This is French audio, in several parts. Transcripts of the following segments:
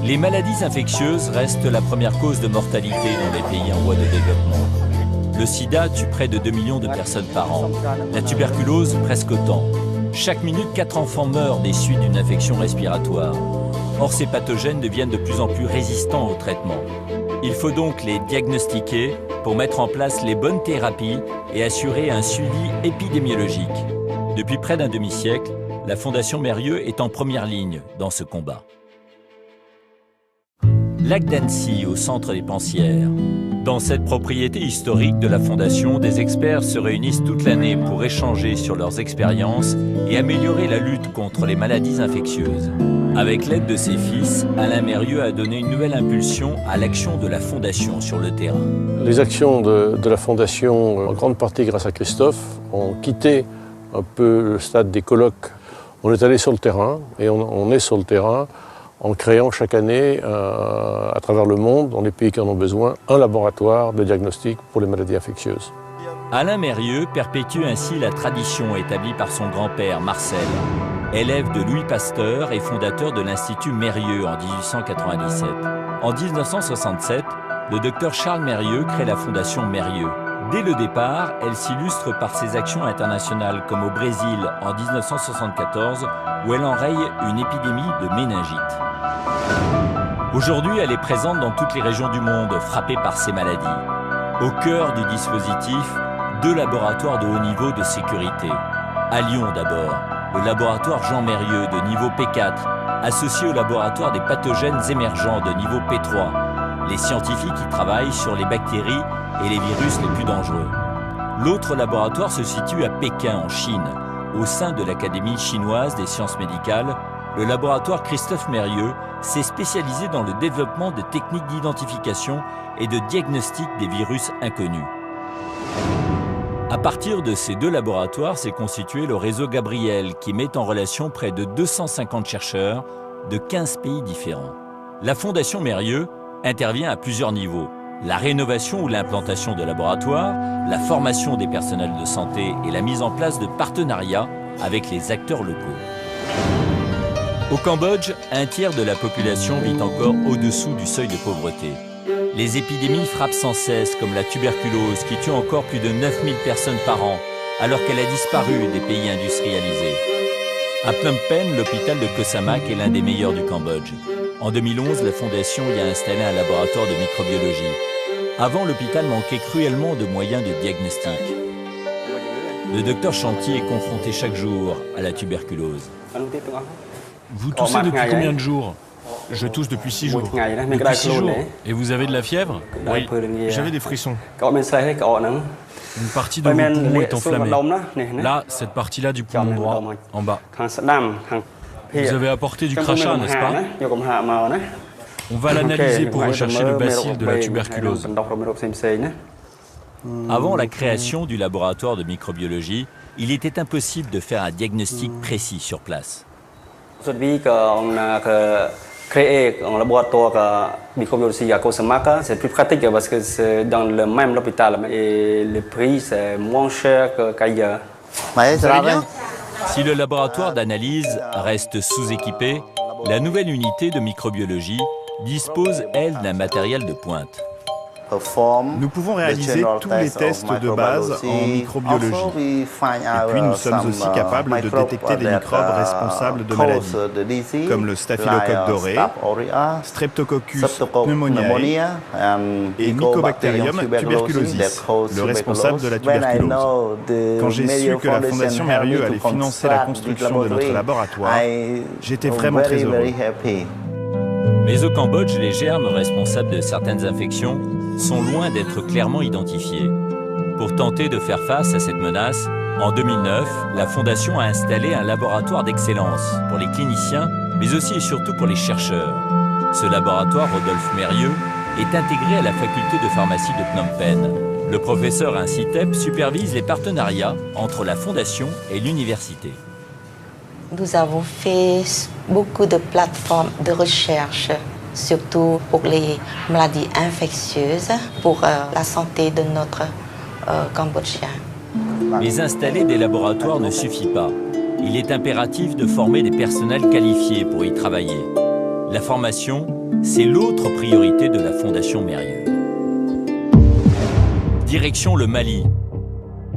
Les maladies infectieuses restent la première cause de mortalité dans les pays en voie de développement. Le sida tue près de 2 millions de personnes par an. La tuberculose, presque autant. Chaque minute, 4 enfants meurent des suites d'une infection respiratoire. Or, ces pathogènes deviennent de plus en plus résistants au traitement. Il faut donc les diagnostiquer pour mettre en place les bonnes thérapies et assurer un suivi épidémiologique. Depuis près d'un demi-siècle, la Fondation Mérieux est en première ligne dans ce combat. Lac d'Annecy, au centre des Pensières. Dans cette propriété historique de la Fondation, des experts se réunissent toute l'année pour échanger sur leurs expériences et améliorer la lutte contre les maladies infectieuses. Avec l'aide de ses fils, Alain Mérieux a donné une nouvelle impulsion à l'action de la Fondation sur le terrain. Les actions de la Fondation, en grande partie grâce à Christophe, ont quitté un peu le stade des colloques. On est allé sur le terrain et on est sur le terrain en créant chaque année, à travers le monde, dans les pays qui en ont besoin, un laboratoire de diagnostic pour les maladies infectieuses. Alain Mérieux perpétue ainsi la tradition établie par son grand-père Marcel, élève de Louis Pasteur et fondateur de l'Institut Mérieux en 1897. En 1967, le docteur Charles Mérieux crée la Fondation Mérieux. Dès le départ, elle s'illustre par ses actions internationales comme au Brésil en 1974 où elle enraye une épidémie de méningite. Aujourd'hui, elle est présente dans toutes les régions du monde frappées par ces maladies. Au cœur du dispositif, 2 laboratoires de haut niveau de sécurité. À Lyon d'abord, le laboratoire Jean Mérieux de niveau P4, associé au laboratoire des pathogènes émergents de niveau P3, les scientifiques y travaillent sur les bactéries et les virus les plus dangereux. L'autre laboratoire se situe à Pékin, en Chine. Au sein de l'Académie chinoise des sciences médicales, le laboratoire Christophe Mérieux s'est spécialisé dans le développement de techniques d'identification et de diagnostic des virus inconnus. À partir de ces 2 laboratoires s'est constitué le réseau Gabriel qui met en relation près de 250 chercheurs de 15 pays différents. La Fondation Mérieux intervient à plusieurs niveaux. La rénovation ou l'implantation de laboratoires, la formation des personnels de santé et la mise en place de partenariats avec les acteurs locaux. Au Cambodge, un tiers de la population vit encore au-dessous du seuil de pauvreté. Les épidémies frappent sans cesse, comme la tuberculose, qui tue encore plus de 9000 personnes par an, alors qu'elle a disparu des pays industrialisés. À Phnom Penh, l'hôpital de Koh Samak est l'un des meilleurs du Cambodge. En 2011, la Fondation y a installé un laboratoire de microbiologie. Avant, l'hôpital manquait cruellement de moyens de diagnostic. Le docteur Chantier est confronté chaque jour à la tuberculose. Vous toussez depuis combien de jours? Je tousse depuis 6 jours. Depuis 6 jours. Et vous avez de la fièvre? Oui, j'avais des frissons. Une partie de vos poumons est enflammée. Là, cette partie-là du poumon droit, en bas. Vous avez apporté du crachat, n'est-ce pas? On va l'analyser pour rechercher le bacille de la tuberculose. Avant la création du laboratoire de microbiologie, il était impossible de faire un diagnostic précis sur place. On a créé un laboratoire de microbiologie à Koh Samak. C'est plus pratique parce que c'est dans le même hôpital et le prix c'est moins cher qu'ailleurs. Si le laboratoire d'analyse reste sous-équipé, la nouvelle unité de microbiologie dispose, elle, d'un matériel de pointe. Nous pouvons réaliser tous les tests de base en microbiologie. Et puis nous sommes aussi capables de détecter des microbes responsables de maladies, comme le staphylocoque doré, Streptococcus pneumoniae et Mycobacterium tuberculosis, le responsable de la tuberculose. Quand j'ai su que la Fondation Mérieux allait financer la construction de notre laboratoire, j'étais vraiment très heureux. Mais au Cambodge, les germes responsables de certaines infections sont loin d'être clairement identifiés. Pour tenter de faire face à cette menace, en 2009, la Fondation a installé un laboratoire d'excellence pour les cliniciens, mais aussi et surtout pour les chercheurs. Ce laboratoire, Rodolphe Mérieux, est intégré à la faculté de pharmacie de Phnom Penh. Le professeur Incitep supervise les partenariats entre la Fondation et l'université. Nous avons fait beaucoup de plateformes de recherche, surtout pour les maladies infectieuses, pour la santé de notre Cambodgien. Mais installer des laboratoires ne suffit pas. Il est impératif de former des personnels qualifiés pour y travailler. La formation c'est l'autre priorité de la Fondation Mérieux. Direction le Mali,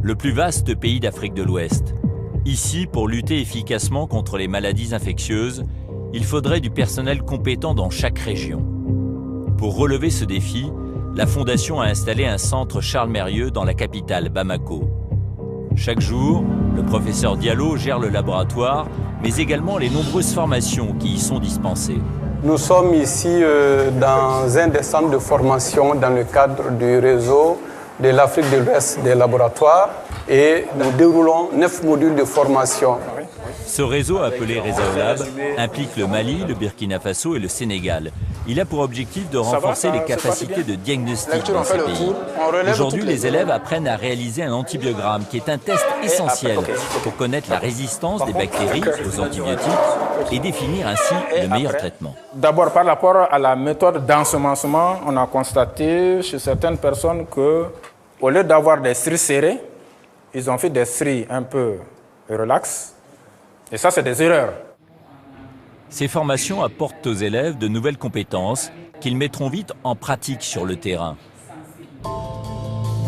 le plus vaste pays d'Afrique de l'Ouest. Ici, pour lutter efficacement contre les maladies infectieuses, il faudrait du personnel compétent dans chaque région. Pour relever ce défi, la Fondation a installé un centre Charles Mérieux dans la capitale, Bamako. Chaque jour, le professeur Diallo gère le laboratoire, mais également les nombreuses formations qui y sont dispensées. Nous sommes ici dans un des centres de formation dans le cadre du réseau de l'Afrique de l'Ouest des laboratoires et nous déroulons 9 modules de formation. Ce réseau appelé Réseolab implique le Mali, le Burkina Faso et le Sénégal. Il a pour objectif de renforcer les capacités de diagnostic dans ces pays. Aujourd'hui, les élèves apprennent à réaliser un antibiogramme qui est un test essentiel pour connaître la résistance des bactéries aux antibiotiques et définir ainsi le meilleur traitement. D'abord, par rapport à la méthode d'ensemencement, on a constaté chez certaines personnes qu'au lieu d'avoir des stries serrées, ils ont fait des stries un peu relax. Et ça, c'est des erreurs. Ces formations apportent aux élèves de nouvelles compétences qu'ils mettront vite en pratique sur le terrain.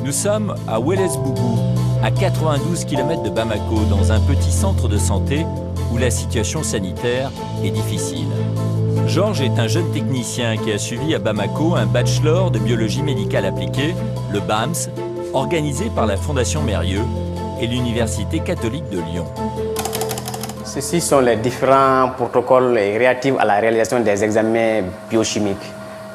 Nous sommes à Ouélésbougou, à 92 km de Bamako, dans un petit centre de santé où la situation sanitaire est difficile. Georges est un jeune technicien qui a suivi à Bamako un bachelor de biologie médicale appliquée, le BAMS, organisé par la Fondation Mérieux et l'Université catholique de Lyon. Ceci sont les différents protocoles relatifs à la réalisation des examens biochimiques.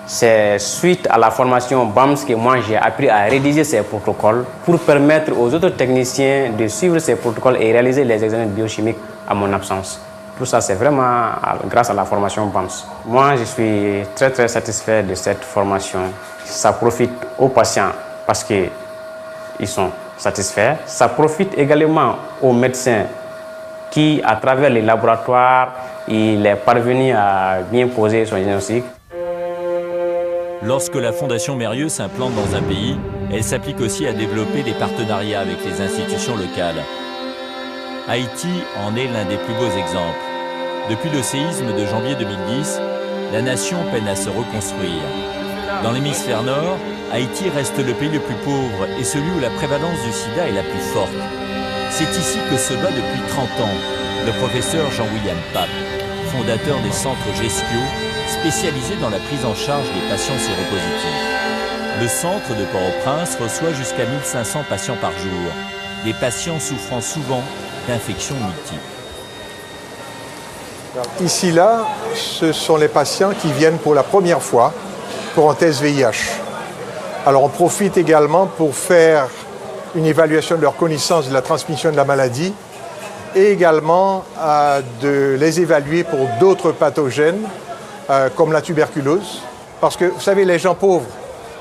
C'est suite à la formation BAMS que moi j'ai appris à rédiger ces protocoles pour permettre aux autres techniciens de suivre ces protocoles et réaliser les examens biochimiques à mon absence. Tout ça, c'est vraiment grâce à la formation BAMS. Moi, je suis très satisfait de cette formation. Ça profite aux patients parce qu'ils sont satisfaits. Ça profite également aux médecins qui, à travers les laboratoires, il est parvenu à bien poser son diagnostic. Lorsque la Fondation Mérieux s'implante dans un pays, elle s'applique aussi à développer des partenariats avec les institutions locales. Haïti en est l'un des plus beaux exemples. Depuis le séisme de janvier 2010, la nation peine à se reconstruire. Dans l'hémisphère nord, Haïti reste le pays le plus pauvre et celui où la prévalence du sida est la plus forte. C'est ici que se bat depuis 30 ans le professeur Jean-William Pape, fondateur des centres GESCIO, spécialisés dans la prise en charge des patients séropositifs. Le centre de Port-au-Prince reçoit jusqu'à 1500 patients par jour, des patients souffrant souvent d'infections multiples. Ici, là, ce sont les patients qui viennent pour la première fois pour un test VIH. Alors on profite également pour faire une évaluation de leur connaissance de la transmission de la maladie et également de les évaluer pour d'autres pathogènes comme la tuberculose. Parce que, vous savez, les gens pauvres,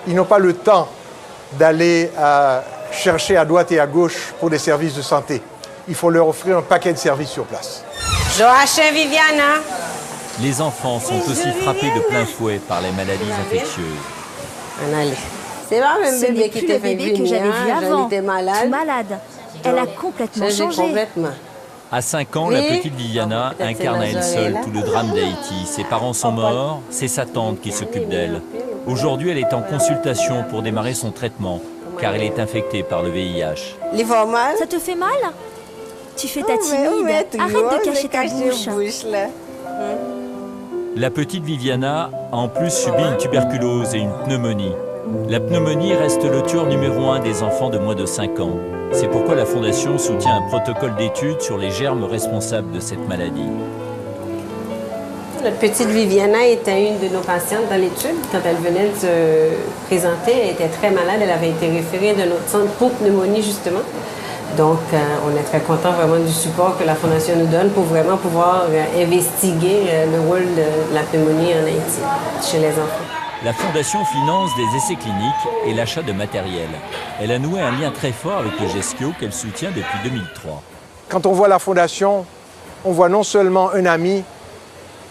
ils n'ont pas le temps d'aller chercher à droite et à gauche pour des services de santé. Il faut leur offrir un paquet de services sur place. Joachim, Viviana. Les enfants sont aussi frappés de plein fouet par les maladies infectieuses. Ce n'est plus le bébé que j'avais vu avant, tout malade. Elle a complètement changé. À 5 ans, la petite Viviana incarne à elle seule tout le drame d'Haïti. Ses parents sont morts, c'est sa tante qui s'occupe d'elle. Aujourd'hui, elle est en consultation pour démarrer son traitement, car elle est infectée par le VIH. Ça te fait mal? Tu fais ta timide. Arrête de cacher ta bouche. La petite Viviana a en plus subi une tuberculose et une pneumonie. La pneumonie reste le tueur numéro 1 des enfants de moins de 5 ans. C'est pourquoi la Fondation soutient un protocole d'études sur les germes responsables de cette maladie. Notre petite Viviana était une de nos patientes dans l'étude. Quand elle venait de se présenter, elle était très malade. Elle avait été référée de notre centre pour pneumonie, justement. Donc, on est très content vraiment du support que la Fondation nous donne pour vraiment pouvoir investiguer le rôle de la pneumonie en Haïti, chez les enfants. La Fondation finance des essais cliniques et l'achat de matériel. Elle a noué un lien très fort avec le GESCIO qu'elle soutient depuis 2003. Quand on voit la Fondation, on voit non seulement un ami,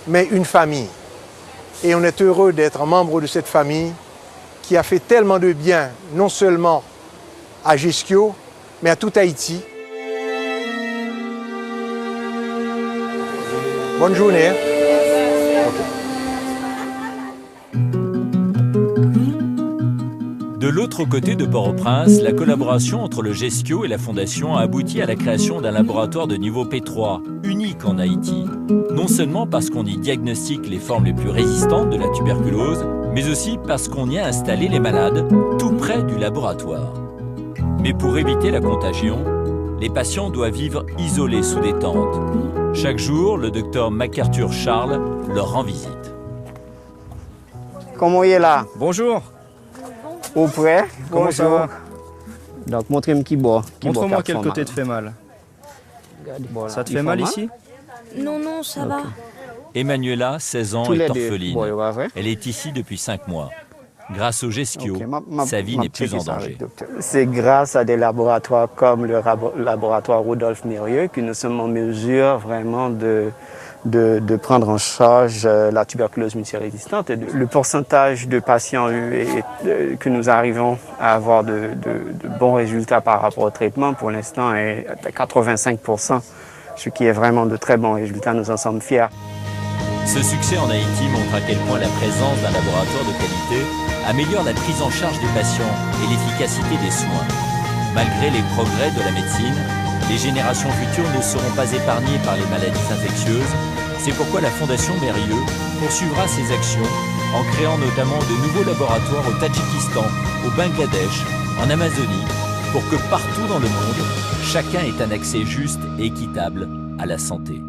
mais une famille. Et on est heureux d'être un membre de cette famille qui a fait tellement de bien, non seulement à GESCIO, mais à tout Haïti. Bonne journée. l'autre côté de Port-au-Prince, la collaboration entre le GESCIO et la Fondation a abouti à la création d'un laboratoire de niveau P3, unique en Haïti. Non seulement parce qu'on y diagnostique les formes les plus résistantes de la tuberculose, mais aussi parce qu'on y a installé les malades tout près du laboratoire. Mais pour éviter la contagion, les patients doivent vivre isolés sous des tentes. Chaque jour, le docteur MacArthur Charles leur rend visite. Comment il est là? Bonjour. Auprès. Comment ça va? Donc, montrez-moi qui boit. Montre-moi quel côté te fait mal. Ça te fait mal ici? Non, non, ça va. Emmanuela, 16 ans, est orpheline. Elle est ici depuis 5 mois. Grâce au GESCIO, sa vie n'est plus en danger. C'est grâce à des laboratoires comme le laboratoire Rodolphe Mérieux que nous sommes en mesure vraiment de prendre en charge la tuberculose multirésistante. Et le pourcentage de patients que nous arrivons à avoir de bons résultats par rapport au traitement, pour l'instant, est à 85%, ce qui est vraiment de très bons résultats. Nous en sommes fiers. Ce succès en Haïti montre à quel point la présence d'un laboratoire de qualité améliore la prise en charge des patients et l'efficacité des soins. Malgré les progrès de la médecine, les générations futures ne seront pas épargnées par les maladies infectieuses. C'est pourquoi la Fondation Mérieux poursuivra ses actions en créant notamment de nouveaux laboratoires au Tadjikistan, au Bangladesh, en Amazonie, pour que partout dans le monde, chacun ait un accès juste et équitable à la santé.